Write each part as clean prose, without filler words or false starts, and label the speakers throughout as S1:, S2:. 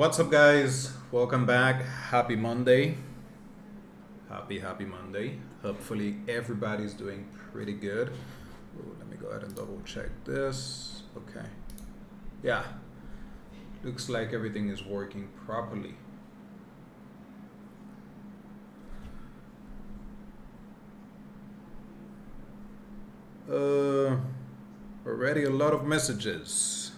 S1: What's up, guys? Welcome back. Happy Monday. Happy Monday. Hopefully everybody's doing pretty good. Ooh, let me go ahead and double check this. Okay. Yeah. Looks like everything is working properly. Already a lot of messages.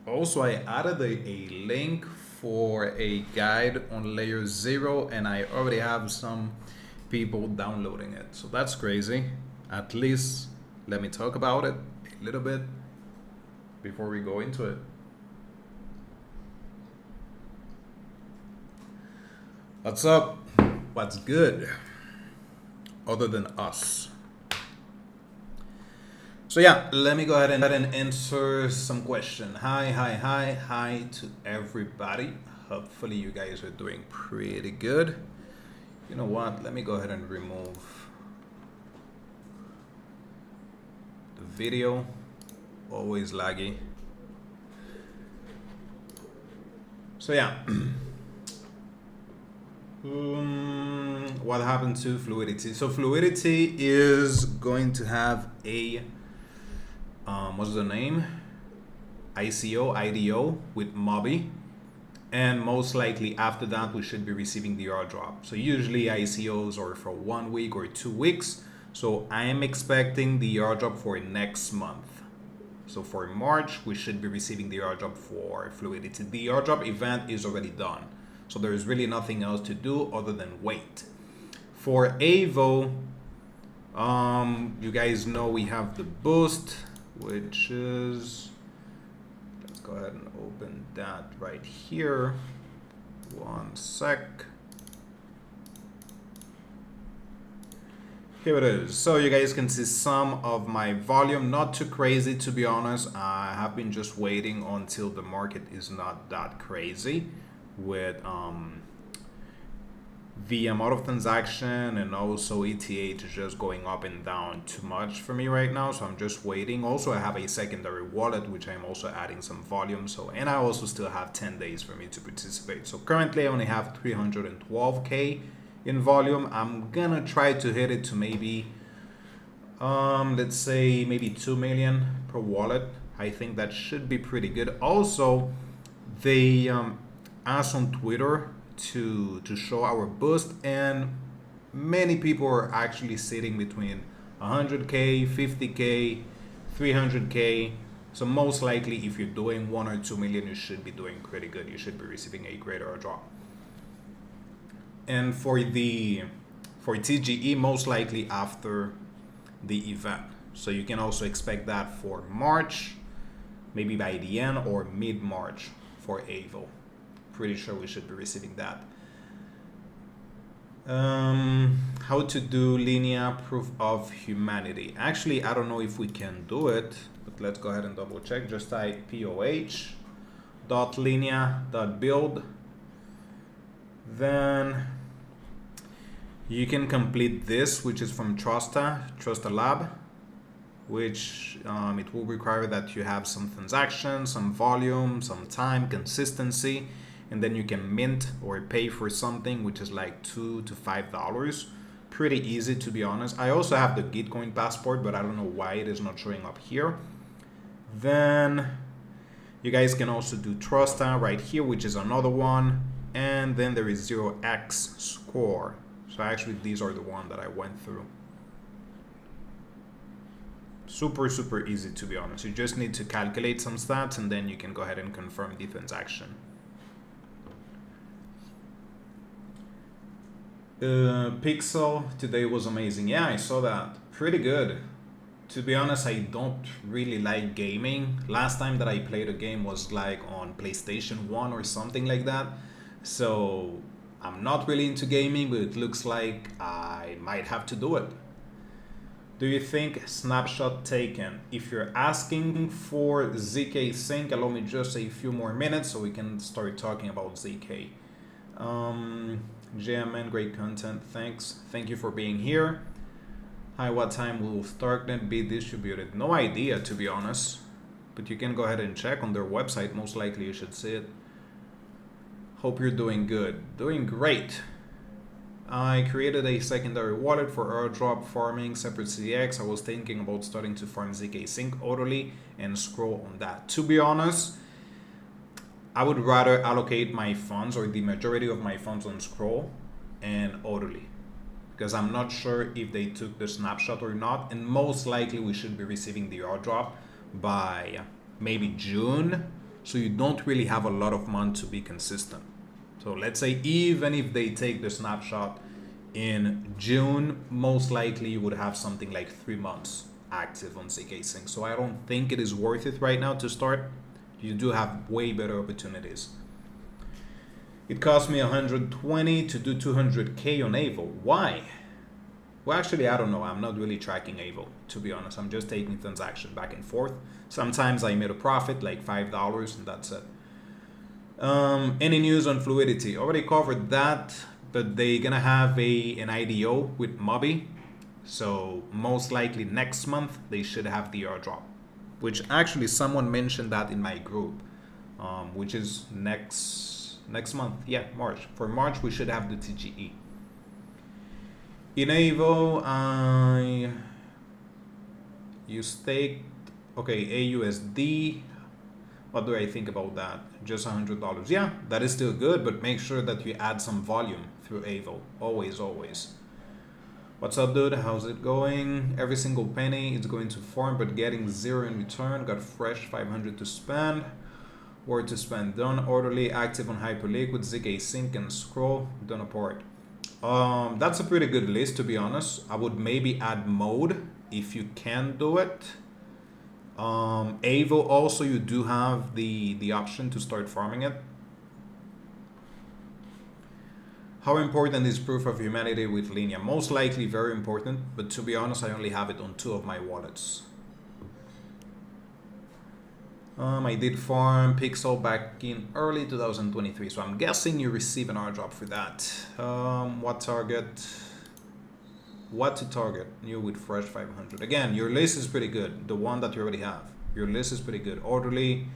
S1: Also, I added a link for a guide on LayerZero, and I already have some people downloading it. So that's crazy. At least let me talk about it a little bit before we go into it. What's up? What's good? Other than us. So yeah, let me go ahead and answer some question. Hi to everybody. Hopefully you guys are doing pretty good. You know what? Let me go ahead and remove the video. Always laggy. So yeah. What happened to Fluidity? So Fluidity is going to have a what's the name? IDO with Mobi, and most likely after that we should be receiving the airdrop. So usually ICOs are for 1 week or 2 weeks. So I am expecting the airdrop for next month. So for March we should be receiving the airdrop for Fluidity. The airdrop event is already done. So there's really nothing else to do other than wait. For Aevo, you guys know we have the boost, which is, let's go ahead and open that right here. 1 sec. Here it is. So you guys can see some of my volume, not too crazy to be honest. I have been just waiting until the market is not that crazy with the amount of transaction, and also ETH is just going up and down too much for me right now, so I'm just waiting. Also, I have a secondary wallet which I'm also adding some volume, so, and I also still have 10 days for me to participate. So currently I only have 312k in volume. I'm gonna try to hit it to maybe let's say maybe 2 million per wallet. I think that should be pretty good. Also, they asked on Twitter to show our boost, and many people are actually sitting between 100k, 50k, 300k. So most likely if you're doing 1 or 2 million, you should be doing pretty good. You should be receiving a greater airdrop. And for TGE, most likely after the event. So you can also expect that for March, maybe by the end or mid-March for Aevo. Pretty sure we should be receiving that. How to do linear proof of humanity? Actually, I don't know if we can do it, but let's go ahead and double check. Just type poh.linear.build. Then you can complete this, which is from Trusta Lab, which it will require that you have some transactions, some volume, some time, consistency, and then you can mint or pay for something which is like $2 to $5. Pretty easy to be honest. I also have the Gitcoin passport, but I don't know why it is not showing up here. Then you guys can also do Trusta right here, which is another one, and then there is 0x score. So actually these are the one that I went through. Super easy to be honest. You just need to calculate some stats and then you can go ahead and confirm the transaction. Pixel today was amazing. Yeah, I saw that. Pretty good. To be honest, I don't really like gaming. Last time that I played a game was like on PlayStation 1 or something like that. So I'm not really into gaming, but it looks like I might have to do it. Do you think snapshot taken? If you're asking for zkSync, allow me just a few more minutes so we can start talking about zk. JMN, great content, thanks. Thank you for being here. Hi, what time will Starknet be distributed? No idea, to be honest. but you can go ahead and check on their website. Most likely you should see it. Hope you're doing good. Doing great. I created a secondary wallet for airdrop farming, separate CX. I was thinking about starting to farm zkSync orderly and scroll on that. To be honest, I would rather allocate my funds or the majority of my funds on scroll and orderly, because I'm not sure if they took the snapshot or not, and most likely we should be receiving the airdrop by maybe June, so you don't really have a lot of months to be consistent. So let's say even if they take the snapshot in June, most likely you would have something like 3 months active on zkSync. So I don't think it is worth it right now to start. You do have way better opportunities. It cost me 120 to do 200K on Aevo. Why? Well, actually, I don't know. I'm not really tracking Aevo, to be honest. I'm just taking transaction back and forth. Sometimes I made a profit, like $5, and that's it. Any news on Fluidity? Already covered that, but they're gonna have an IDO with Mobi. So most likely next month they should have the airdrop, which actually someone mentioned that in my group, which is next month. Yeah, March. For March we should have the TGE. In Aevo, you staked, okay, AUSD. What do I think about that? Just $100. Yeah, that is still good, but make sure that you add some volume through Aevo. Always, always. What's up, dude? How's it going? Every single penny is going to farm, but getting 0 in return. Got fresh 500 to spend. Where to spend? Done orderly, active on Hyperliquid, zkSync, and scroll. Done apart. That's a pretty good list, to be honest. I would maybe add mode if you can do it. Aevo also, you do have the option to start farming it. How important is proof of humanity with Linea? Most likely very important, but to be honest, I only have it on 2 of my wallets. I did farm Pixel back in early 2023, so I'm guessing you receive an airdrop for that. What target? What to target? New with fresh 500. Again, your list is pretty good. The one that you already have. Your list is pretty good. Orderly,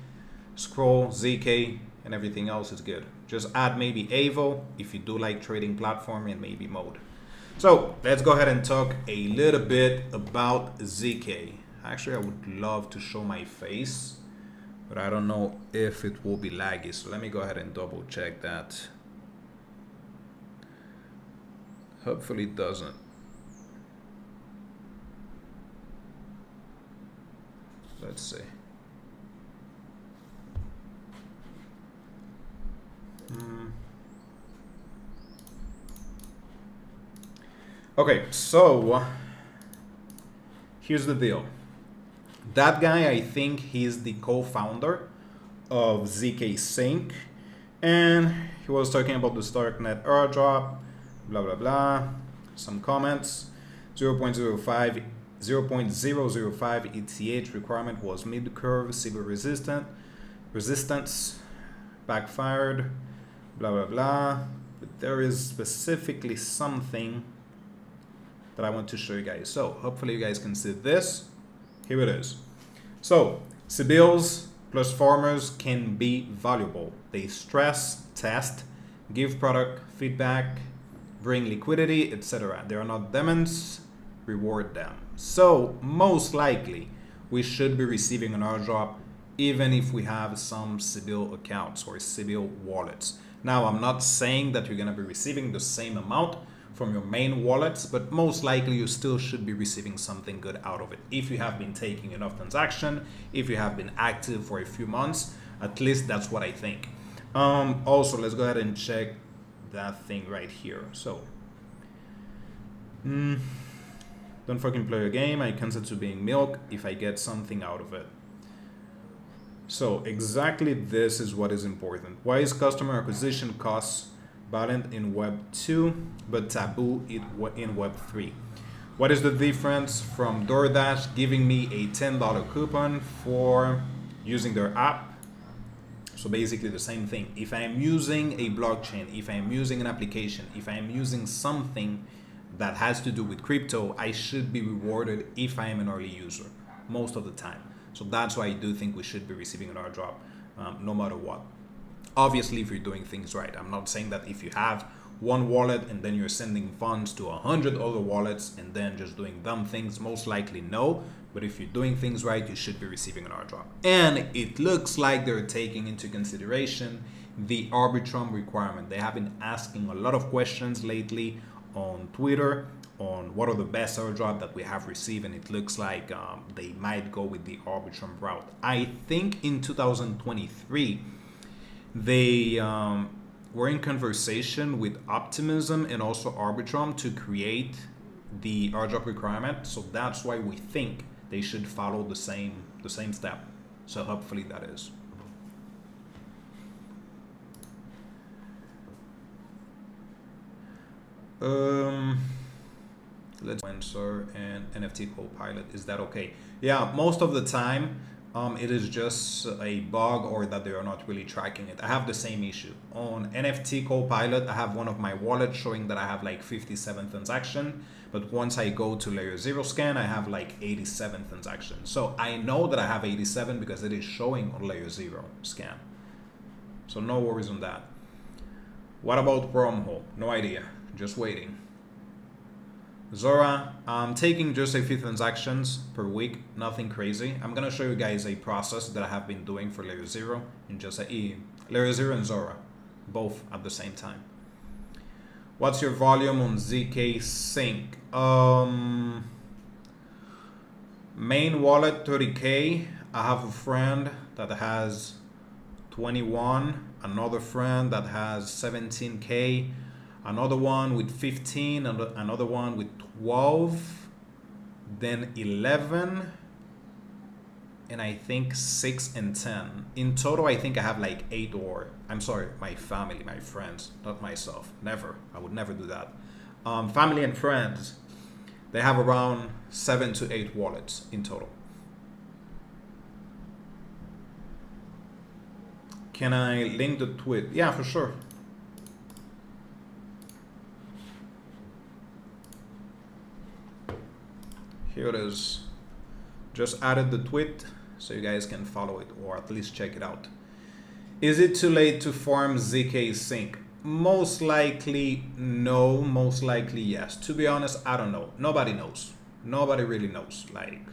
S1: scroll, ZK, and everything else is good. Just add maybe Aevo if you do like trading platform, and maybe mode. So let's go ahead and talk a little bit about ZK. Actually, I would love to show my face, but I don't know if it will be laggy. So let me go ahead and double check that. Hopefully it doesn't. Let's see. Okay, so here's the deal. That guy, I think he's the co-founder of zkSync, and he was talking about the Starknet airdrop, blah blah blah. Some comments. 0.05 ETH requirement was mid-curve, severe resistance, backfired, blah blah blah. But there is specifically something that I want to show you guys. So hopefully you guys can see this. Here it is. So Sibils plus farmers can be valuable. They stress, test, give product feedback, bring liquidity, etc. They are not demons. Reward them. So most likely we should be receiving an airdrop even if we have some Sibyl accounts or Sibyl wallets. Now, I'm not saying that you're going to be receiving the same amount from your main wallets, but most likely you still should be receiving something good out of it. If you have been taking enough transaction, if you have been active for a few months, at least that's what I think. Also, let's go ahead and check that thing right here. So, don't fucking play a game. I consent to being milk if I get something out of it. So exactly this is what is important. Why is customer acquisition costs balanced in Web 2 but taboo in Web 3? What is the difference from DoorDash giving me a $10 coupon for using their app? So basically the same thing. If I am using a blockchain, if I am using an application, if I am using something that has to do with crypto, I should be rewarded if I am an early user most of the time. So that's why I do think we should be receiving an airdrop no matter what. Obviously, if you're doing things right. I'm not saying that if you have one wallet and then you're sending funds to 100 other wallets and then just doing dumb things, most likely no. But if you're doing things right, you should be receiving an airdrop. And it looks like they're taking into consideration the Arbitrum requirement. They have been asking a lot of questions lately on Twitter on what are the best airdrop that we have received, and it looks like they might go with the Arbitrum route. I think in 2023, they were in conversation with Optimism and also Arbitrum to create the airdrop requirement. So that's why we think they should follow the same step. So hopefully that is. Let's answer and NFT Copilot. Is that okay? Yeah, most of the time it is just a bug or that they are not really tracking it. I have the same issue. On NFT Copilot, I have one of my wallets showing that I have like 57 transactions, but once I go to LayerZero scan, I have like 87 transactions. So I know that I have 87 because it is showing on LayerZero scan. So no worries on that. What about Wormhole? No idea, just waiting. Zora, I'm taking just a few transactions per week, nothing crazy. I'm gonna show you guys a process that I have been doing for LayerZero and just LayerZero and Zora, both at the same time. What's your volume on zkSync? Main wallet 30K. I have a friend that has 21, another friend that has 17K. Another one with 15, another one with 12, then 11, and I think 6 and 10. In total, I think I have like 8 or, I'm sorry, my family, my friends, not myself. Never, I would never do that. Family and friends, they have around 7 to 8 wallets in total. Can I link the tweet? Yeah, for sure. Here it is. Just added the tweet so you guys can follow it or at least check it out. Is it too late to farm zkSync? Most likely no, most likely yes. To be honest, I don't know. Nobody knows. Nobody really knows. Like,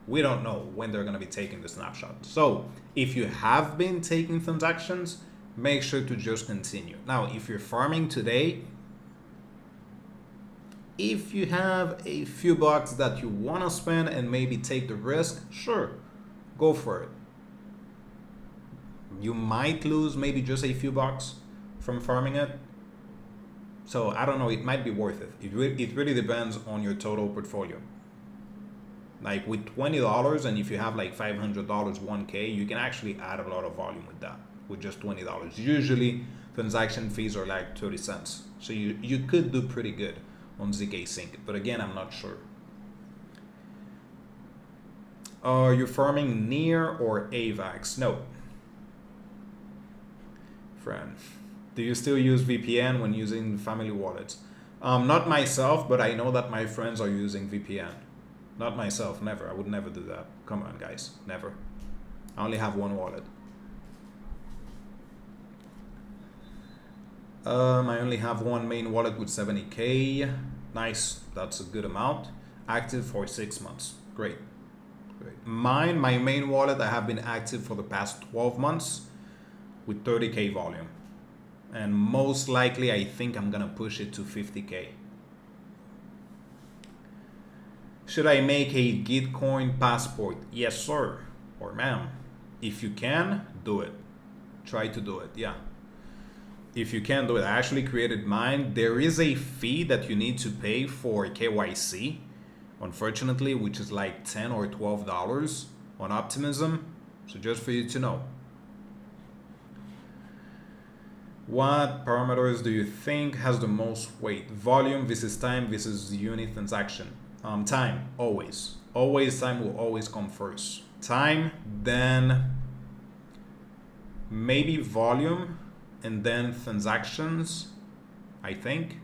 S1: we don't know when they're gonna be taking the snapshot. So if you have been taking transactions, make sure to just continue. Now, if you're farming today, if you have a few bucks that you want to spend and maybe take the risk, sure, go for it. You might lose maybe just a few bucks from farming it. So I don't know, it might be worth it. It really depends on your total portfolio. Like with $20, and if you have like $500, 1K, you can actually add a lot of volume with that, with just $20. Usually transaction fees are like 30 cents. So you could do pretty good on zkSync, but again, I'm not sure. Are you farming near or AVAX? No. Friend, do you still use VPN when using family wallets? Not myself, but I know that my friends are using VPN. Not myself, never. I would never do that. Come on, guys, never. I only have one wallet. I only have one main wallet with 70K. Nice, that's a good amount. Active for 6 months. Great. Great. My main wallet, I have been active for the past 12 months with 30K volume. And most likely, I think I'm gonna push it to 50K. Should I make a Gitcoin passport? Yes, sir, or ma'am. If you can, do it. Try to do it, yeah. If you can do it, I actually created mine. There is a fee that you need to pay for KYC, unfortunately, which is like $10 or $12 on Optimism. So just for you to know. What parameters do you think has the most weight? Volume versus time versus unit transaction. Time, always. Always, time will always come first. Time, then maybe volume, and then transactions, I think.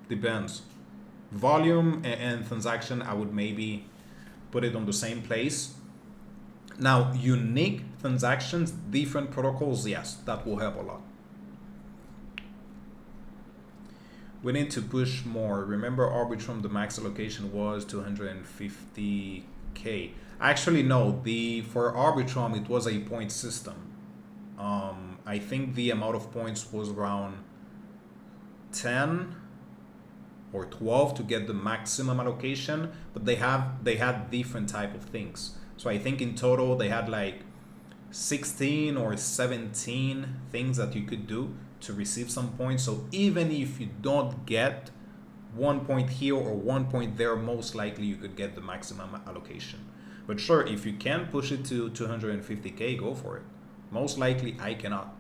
S1: Depends. Volume and transaction, I would maybe put it on the same place. Now, unique transactions, different protocols, yes, that will help a lot. We need to push more. Remember Arbitrum, the max allocation was 250K. Actually, no, for Arbitrum, it was a point system. I think the amount of points was around 10 or 12 to get the maximum allocation, but they had different type of things. So I think in total they had like 16 or 17 things that you could do to receive some points. So even if you don't get 1 point here or 1 point there, most likely you could get the maximum allocation. But sure, if you can push it to 250K, go for it. Most likely I cannot.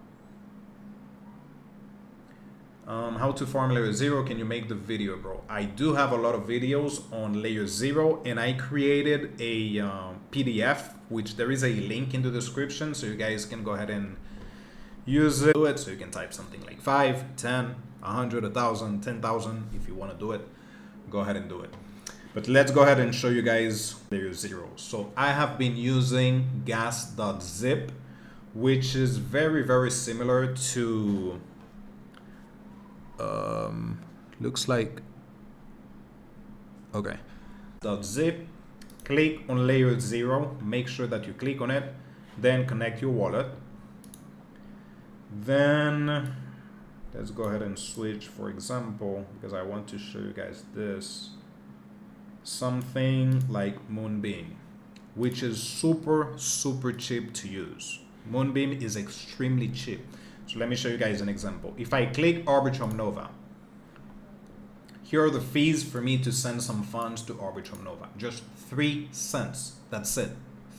S1: How to farm LayerZero, can you make the video, bro? I do have a lot of videos on LayerZero, and I created a PDF, which there is a link in the description, so you guys can go ahead and use it. So you can type something like 5, 10, 100, 1,000, 10,000. If you want to do it, go ahead and do it. But let's go ahead and show you guys LayerZero. So I have been using gas.zip, which is very, very similar to looks like, okay, .zip. Click on LayerZero, make sure that you click on it, then connect your wallet. Then let's go ahead and switch, for example, because I want to show you guys this, something like Moonbeam, which is super cheap to use. Moonbeam is extremely cheap. So let me show you guys an example. If I click Arbitrum Nova, here are the fees for me to send some funds to Arbitrum Nova. Just 3 cents. That's it.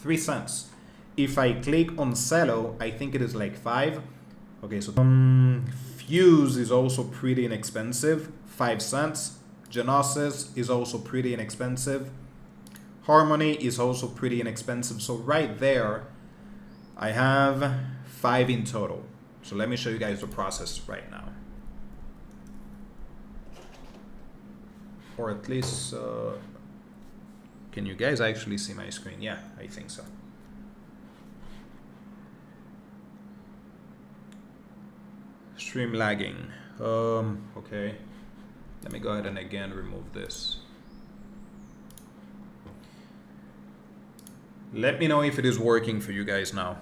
S1: 3 cents. If I click on Celo, I think it is like 5. Okay, so Fuse is also pretty inexpensive. 5 cents. Genesis is also pretty inexpensive. Harmony is also pretty inexpensive. So right there, I have 5 in total. So let me show you guys the process right now. Or at least, can you guys actually see my screen? Yeah, I think so. Stream lagging. Okay. Let me go ahead and again remove this. Let me know if it is working for you guys now.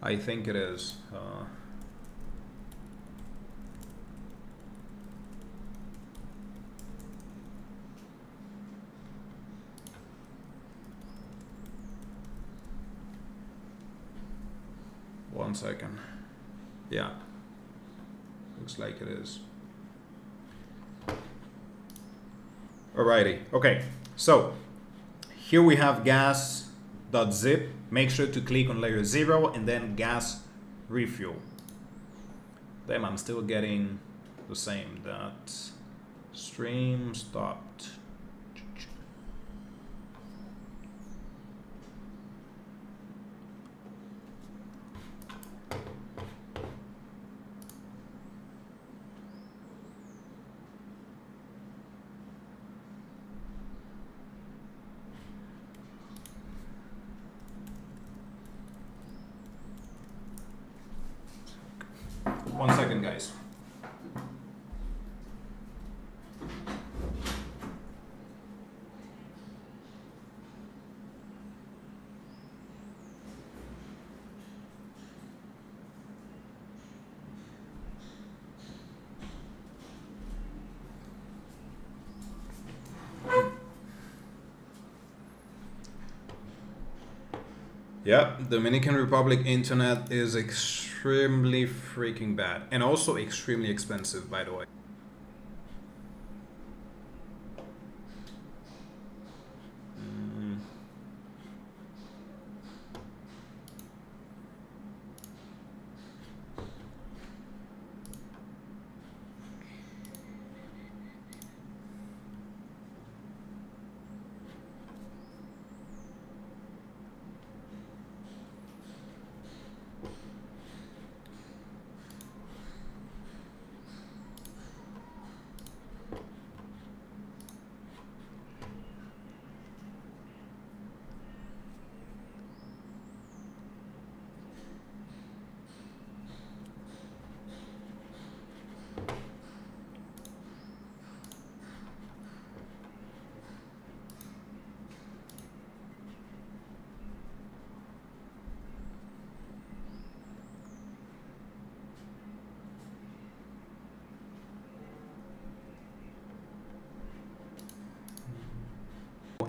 S1: I think it is. One second. Yeah. Looks like it is. Alrighty. Okay. So here we have gas.zip. Make sure to click on LayerZero and then gas refuel. Damn, I'm still getting the same. That stream stopped. One second, guys. Yeah, Dominican Republic internet is extremely freaking bad and also extremely expensive, by the way.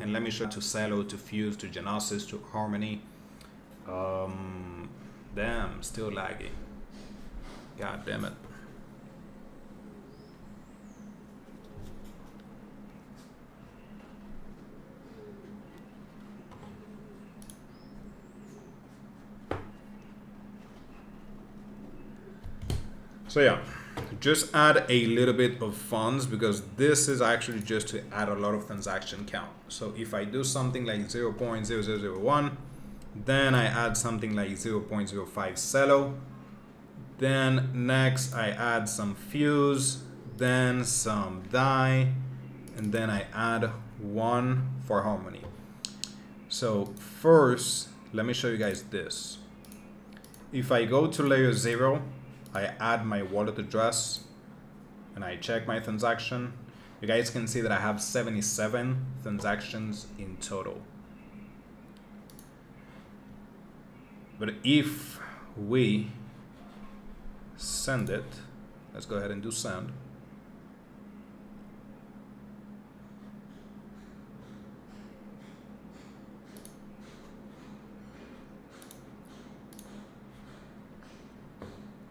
S1: and let me show to Celo, to Fuse, to Genesis, to Harmony. Damn, still laggy. God damn it. So yeah, just add a little bit of funds, because this is actually just to add a lot of transaction count. So if I do something like 0.0001, then I add something like 0.05 Celo, then next I add some Fuse, then some Die, and then I add 1 for Harmony. So first, let me show you guys this. If I go to LayerZero, I add my wallet address and I check my transaction. You guys can see that I have 77 transactions in total. But if we send it, let's go ahead and do send.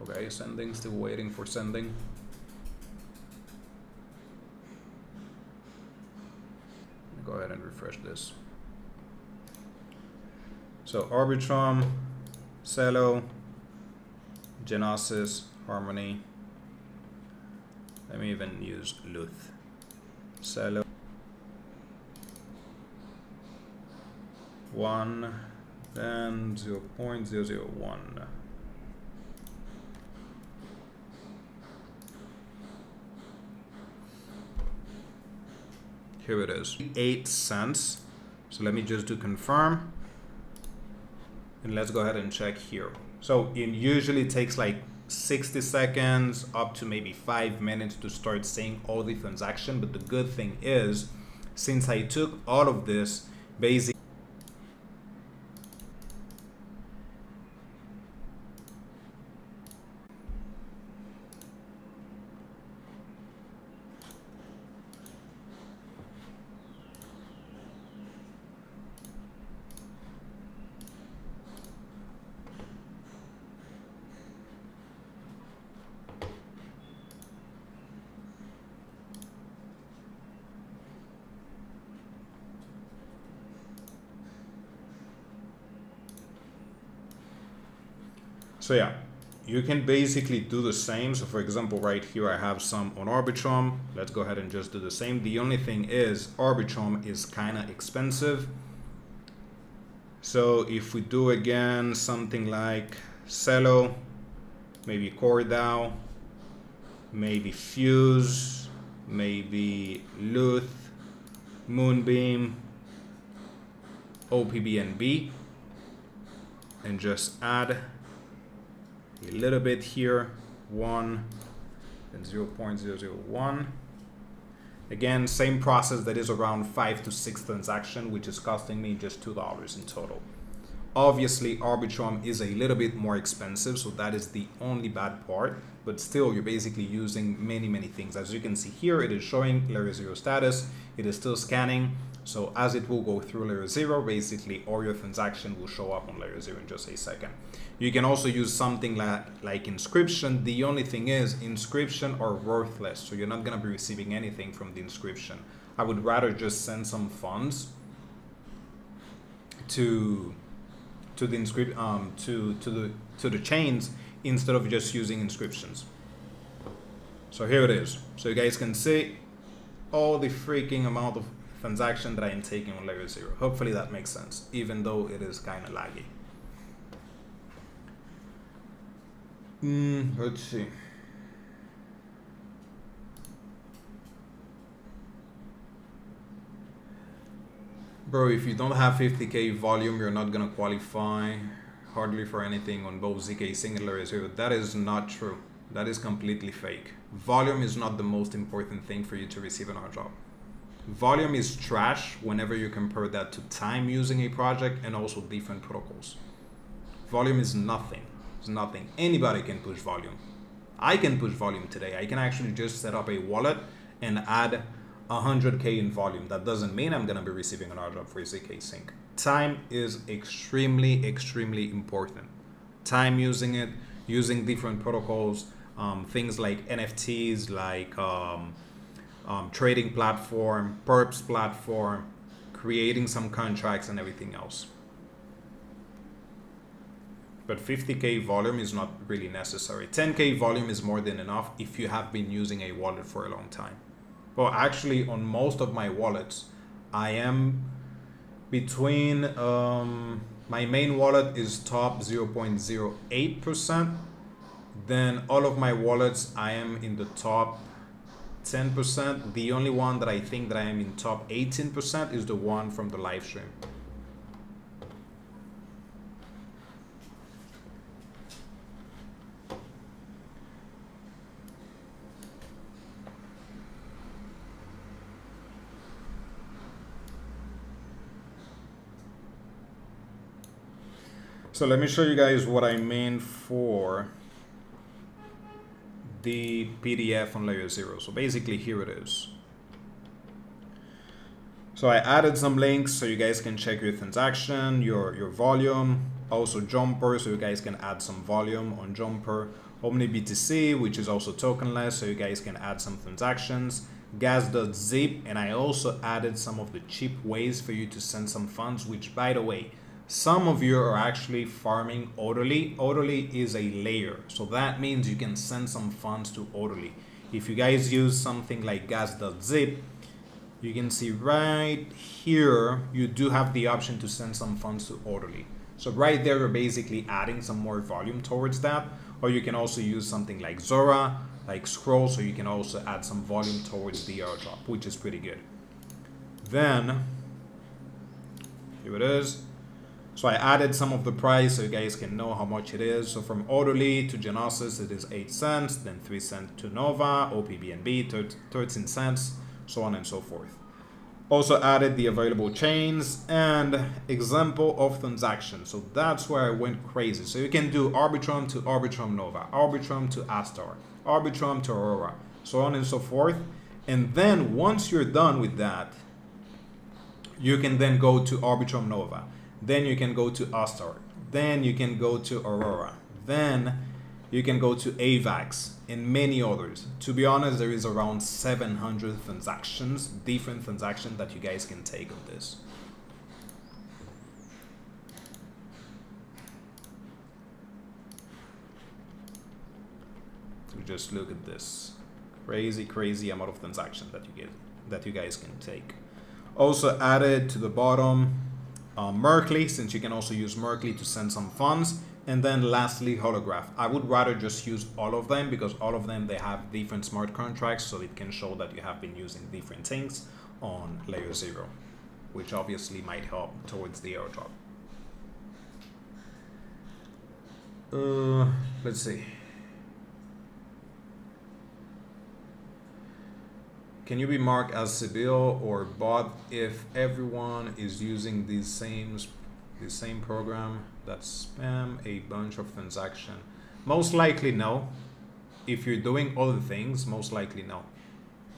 S1: Okay, sending, still waiting for sending. Go ahead and refresh this. So Arbitrum, Celo, Genesis, Harmony. Let me even use Luth. Celo. 1, then 0.001. Here it is, 8 cents. So let me just do confirm. And let's go ahead and check here. So it usually takes like 60 seconds up to maybe 5 minutes to start seeing all the transaction. But the good thing is, since I took all of this, basically, so yeah, you can basically do the same. So for example, right here, I have some on Arbitrum. Let's go ahead and just do the same. The only thing is Arbitrum is kind of expensive. So if we do again, something like Celo, maybe CoreDAO, maybe Fuse, maybe Luth, Moonbeam, OPBNB, and just add a little bit here, 1 and 0.001. Again, same process, that is around 5 to 6 transactions, which is costing me just $2 in total. Obviously, Arbitrum is a little bit more expensive, so that is the only bad part, but still you're basically using many things. As you can see here, it is showing LayerZero status, it is still scanning. So as it will go through LayerZero, basically all your transaction will show up on LayerZero in just a second. You can also use something like inscription. The only thing is, inscription are worthless, so you're not gonna be receiving anything from the inscription. I would rather just send some funds to the chains instead of just using inscriptions. So here it is. So you guys can see all the freaking amount of transaction that I am taking on LayerZero. Hopefully that makes sense, even though it is kind of laggy. Let's see. Bro, if you don't have 50K volume, you're not gonna qualify hardly for anything on both zkSync and LayerZero. That is not true. That is completely fake. Volume is not the most important thing for you to receive an airdrop. Volume is trash whenever you compare that to time using a project and also different protocols. Volume is nothing. It's nothing. Anybody can push volume. I can push volume today. I can actually just set up a wallet and add 100K in volume. That doesn't mean I'm gonna be receiving an airdrop for zkSync. Time is extremely, extremely important. Time using it, using different protocols, things like NFTs, like trading platform, perps platform, creating some contracts and everything else. But 50K volume is not really necessary. 10K volume is more than enough if you have been using a wallet for a long time. Well, actually, on most of my wallets, I am between, my main wallet is top 0.08%. Then all of my wallets, I am in the top 10%. The only one that I think that I am in top 18% is the one from the live stream. So let me show you guys what I mean for the PDF on LayerZero. So basically here it is. So I added some links so you guys can check your transaction, your volume, also Jumper, so you guys can add some volume on Jumper, OmniBTC, which is also tokenless, so you guys can add some transactions, gas.zip, and I also added some of the cheap ways for you to send some funds, which by the way, some of you are actually farming Orderly. Orderly is a layer, so that means you can send some funds to Orderly. If you guys use something like gas.zip, you can see right here, you do have the option to send some funds to Orderly. So right there, you're basically adding some more volume towards that. Or you can also use something like Zora, like Scroll, so you can also add some volume towards the airdrop, which is pretty good. Then, here it is. So I added some of the price so you guys can know how much it is. So from Orderly to Genesis, it is 8 cents, then 3 cents to Nova, OPBNB, 13 cents, so on and so forth. Also added the available chains and example of transactions. So that's where I went crazy. So you can do Arbitrum to Arbitrum Nova, Arbitrum to Astar, Arbitrum to Aurora, so on and so forth. And then once you're done with that, you can then go to Arbitrum Nova. Then you can go to Astar. Then you can go to Aurora. Then you can go to AVAX and many others. To be honest, there is around 700 transactions, different transactions that you guys can take on this. So just look at this crazy amount of transactions that you guys can take. Also added to the bottom Merkley, since you can also use Merkley to send some funds. And then lastly, Holograph. I would rather just use all of them because all of them, they have different smart contracts, so it can show that you have been using different things on LayerZero, which obviously might help towards the airdrop. Let's see. Can you be marked as civil or bot if everyone is using the same program that spam a bunch of transactions? Most likely no. If you're doing all the things, most likely no.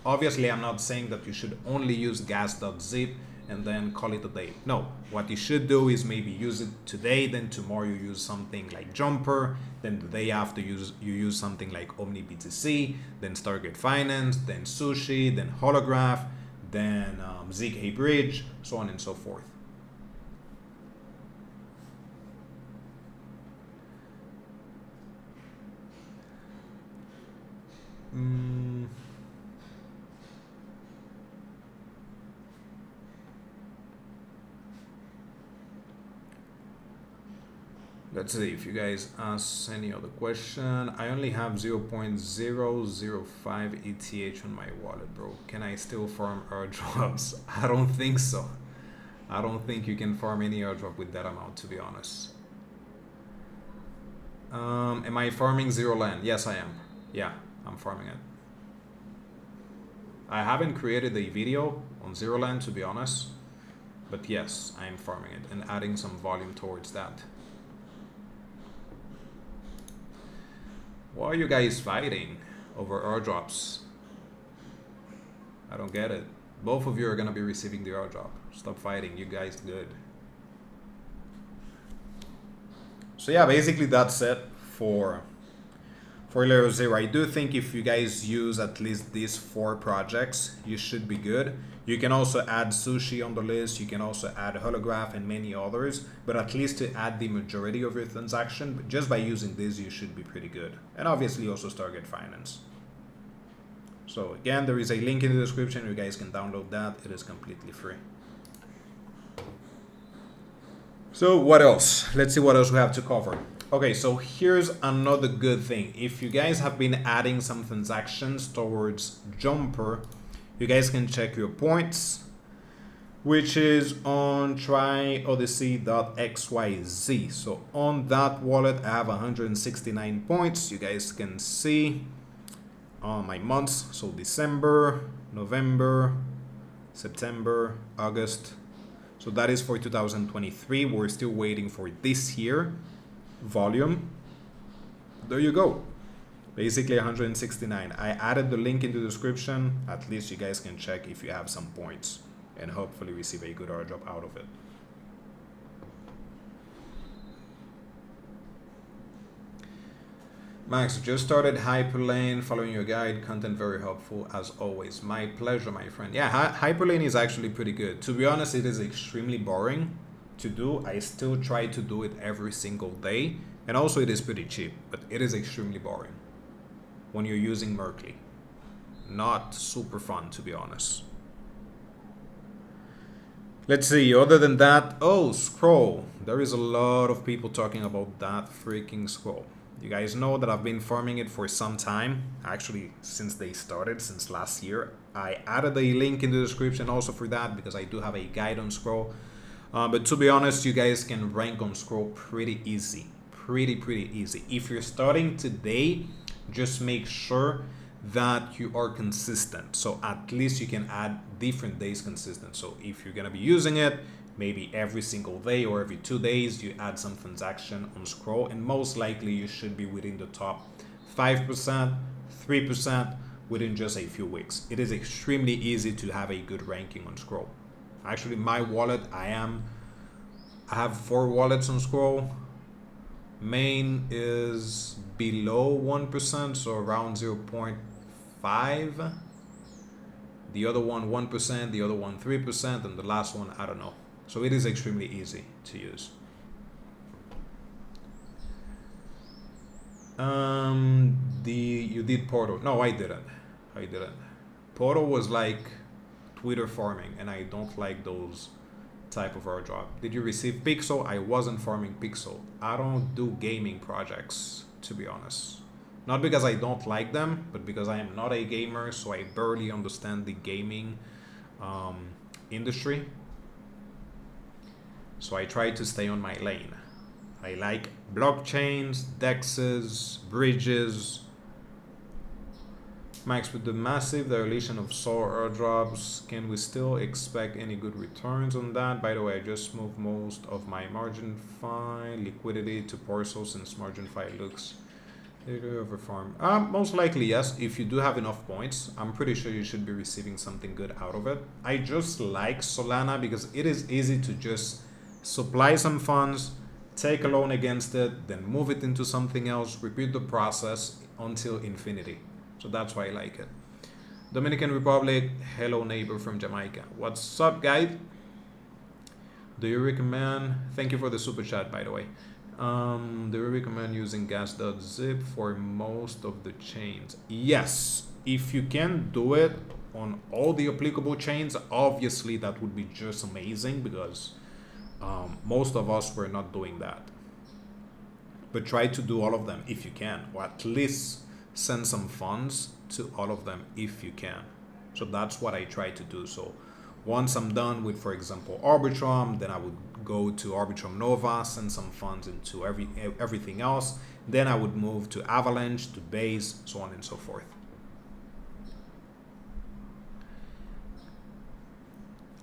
S1: Obviously, I'm not saying that you should only use gas.zip and then call it a day. No, what you should do is maybe use it today, then tomorrow you use something like Jumper, then the day after you use something like OmniBTC, then Stargate Finance, then Sushi, then Holograph, then zk Bridge, so on and so forth. Let's see if you guys ask any other question. I only have 0.005 ETH on my wallet, bro. Can I still farm airdrops? I don't think so. I don't think you can farm any airdrop with that amount, to be honest. Am I farming Zero Land? Yes, I am. Yeah, I'm farming it. I haven't created a video on Zero Land, to be honest. But yes, I'm farming it and adding some volume towards that. Why are you guys fighting over airdrops? I don't get it. Both of you are gonna be receiving the airdrop. Stop fighting, you guys good. So yeah, basically that's it for LayerZero. I do think if you guys use at least these 4 projects, you should be good. You can also add sushi on the list. You can also add holograph and many others, but at least to add the majority of your transaction, just by using this, you should be pretty good. And obviously also Stargate Finance. So again, there is a link in the description. You guys can download that. It is completely free. So what else? Let's see what else we have to cover. Okay, so here's another good thing. If you guys have been adding some transactions towards Jumper, you guys can check your points, which is on tryodyssey.xyz. So on that wallet, I have 169 points. You guys can see my months. So December, November, September, August. So that is for 2023. We're still waiting for this year volume. There you go. Basically 169. I added the link in the description. At least you guys can check if you have some points and hopefully receive a good airdrop out of it. Max, just started Hyperlane, following your guide, content very helpful as always. My pleasure, my friend. Yeah, Hyperlane is actually pretty good. To be honest, it is extremely boring to do. I still try to do it every single day, and also it is pretty cheap, but it is extremely boring when you're using Merkley. Not super fun, to be honest. Let's see, other than that, oh, scroll. There is a lot of people talking about that freaking scroll. You guys know that I've been farming it for some time, actually since they started, since last year. I added a link in the description also for that because I do have a guide on scroll. But to be honest, you guys can rank on scroll pretty easy, pretty easy. If you're starting today, just make sure that you are consistent. So at least you can add different days consistent. So if you're gonna be using it, maybe every single day or every 2 days, you add some transaction on scroll, and most likely you should be within the top 5%, 3% within just a few weeks. It is extremely easy to have a good ranking on scroll. Actually, my wallet, I have 4 wallets on scroll. Main is below 1%, so around 0.5. The other one 1%, the other one 3%, and the last one, I don't know. So it is extremely easy to use. You did Portal. No, I didn't. Portal was like Twitter farming, and I don't like those type of airdrop. Did you receive Pixel? I wasn't farming Pixel. I don't do gaming projects, to be honest. Not because I don't like them, but because I am not a gamer, so I barely understand the gaming industry. So I try to stay on my lane. I like blockchains, dexes, bridges. Max, with the massive dilation of SOL airdrops, can we still expect any good returns on that? By the way, I just moved most of my margin file liquidity to parcel since margin file looks over farm. Most likely yes. If you do have enough points, I'm pretty sure you should be receiving something good out of it. I just like Solana because it is easy to just supply some funds, take a loan against it, then move it into something else, repeat the process until infinity. So that's why I like it. Dominican Republic, hello neighbor from Jamaica. What's up, guys? Do you recommend, thank you for the super chat, by the way. Do you recommend using gas.zip for most of the chains? Yes, if you can do it on all the applicable chains, obviously that would be just amazing because most of us were not doing that. But try to do all of them if you can, or at least send some funds to all of them if you can. So that's what I try to do. So once I'm done with, for example, Arbitrum, then I would go to Arbitrum Nova, send some funds into everything else. Then I would move to Avalanche, to Base, so on and so forth.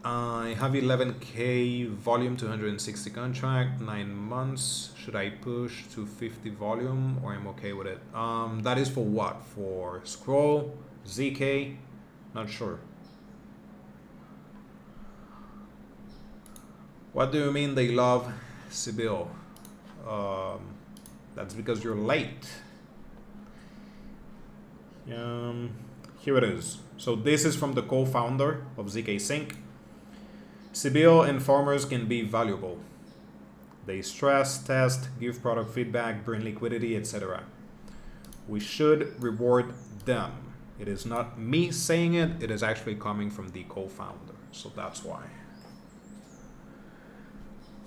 S1: I have 11K volume, 260 contract, 9 months. Should I push to 50 volume or I'm okay with it? That is for what? For Scroll, ZK? Not sure. What do you mean they love Sibyl? That's because you're late. Here it is. So this is from the co-founder of zkSync. Sibyl and farmers can be valuable. They stress, test, give product feedback, bring liquidity, etc. We should reward them. It is not me saying it, it is actually coming from the co-founder. So that's why.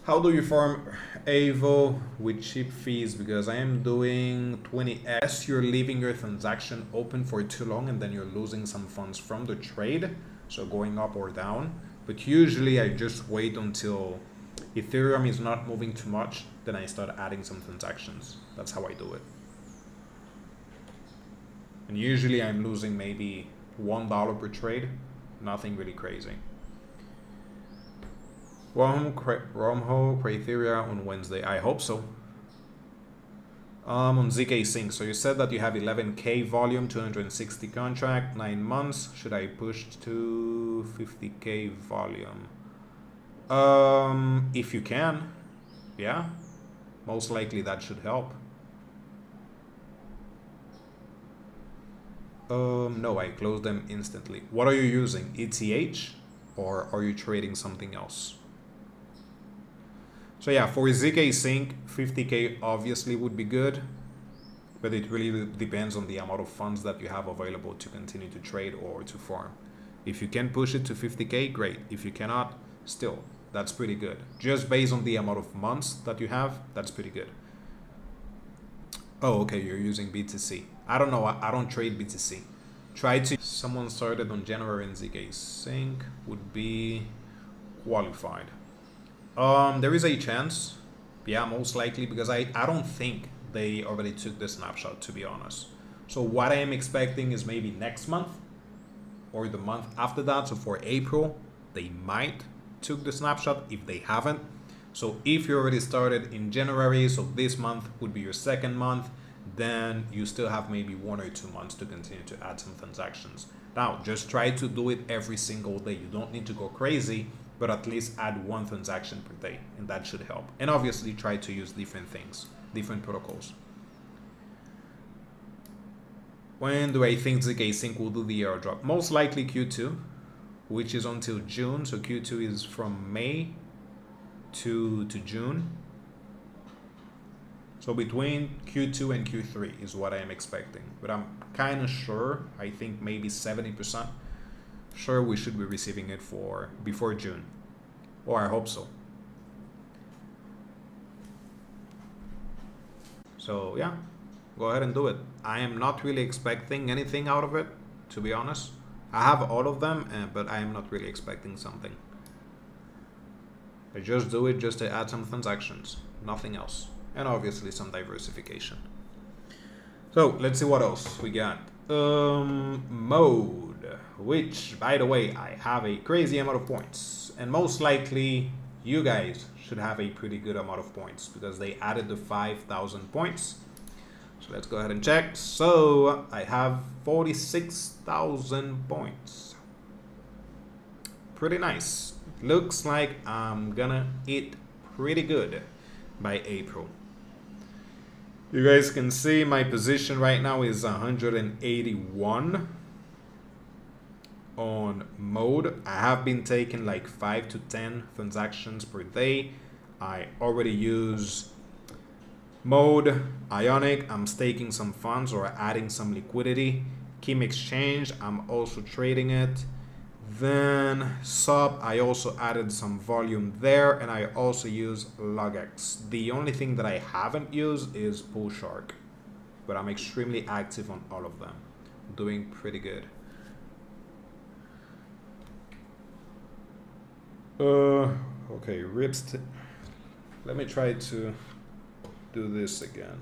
S1: How do you farm Aevo with cheap fees? Because I am doing 20x. You're leaving your transaction open for too long and then you're losing some funds from the trade. So going up or down. But usually I just wait until Ethereum is not moving too much. Then I start adding some transactions. That's how I do it. And usually I'm losing maybe $1 per trade. Nothing really crazy. Romho criteria on Wednesday. I hope so. On zkSync. So you said that you have 11K volume, 260 contract, 9 months. Should I push to 50K volume? If you can, yeah. Most likely that should help. No, I closed them instantly. What are you using? ETH or are you trading something else? So yeah, for zkSync, 50K obviously would be good, but it really depends on the amount of funds that you have available to continue to trade or to farm. If you can push it to 50K, great. If you cannot, still, that's pretty good. Just based on the amount of months that you have, that's pretty good. Oh, okay, you're using BTC. I don't know, I don't trade BTC. Try to, someone started on January in zkSync would be qualified. There is a chance, yeah, most likely, because I don't think they already took the snapshot, to be honest. So what I am expecting is maybe next month or the month after that. So for April, they might took the snapshot if they haven't. So if you already started in January, so this month would be your second month, then you still have maybe 1 or 2 months to continue to add some transactions. Now, just try to do it every single day. You don't need to go crazy, but at least add 1 transaction per day, and that should help. And obviously try to use different things, different protocols. When do I think zkSync will do the airdrop? Most likely Q2, which is until June. So Q2 is from May to June. So between Q2 and Q3 is what I am expecting. But I'm kind of sure, I think maybe 70%. Sure, we should be receiving it before June, or I hope so. So yeah, go ahead and do it. I am not really expecting anything out of it, to be honest. I have all of them, but I am not really expecting something. I just do it just to add some transactions, nothing else, and obviously some diversification. So let's see what else we got. Mode, which by the way, I have a crazy amount of points, and most likely you guys should have a pretty good amount of points because they added the 5,000 points. So let's go ahead and check. So I have 46,000 points. Pretty nice. Looks like I'm gonna eat pretty good by April. You guys can see my position right now is 181 on mode. I have been taking like 5 to 10 transactions per day. I already use mode. Ionic, I'm staking some funds or adding some liquidity. Kim Exchange, I'm also trading it. Then sub, I also added some volume there, and I also use LogX. The only thing that I haven't used is Pool Shark, but I'm extremely active on all of them, doing pretty good. Okay, rips. Let me try to do this again.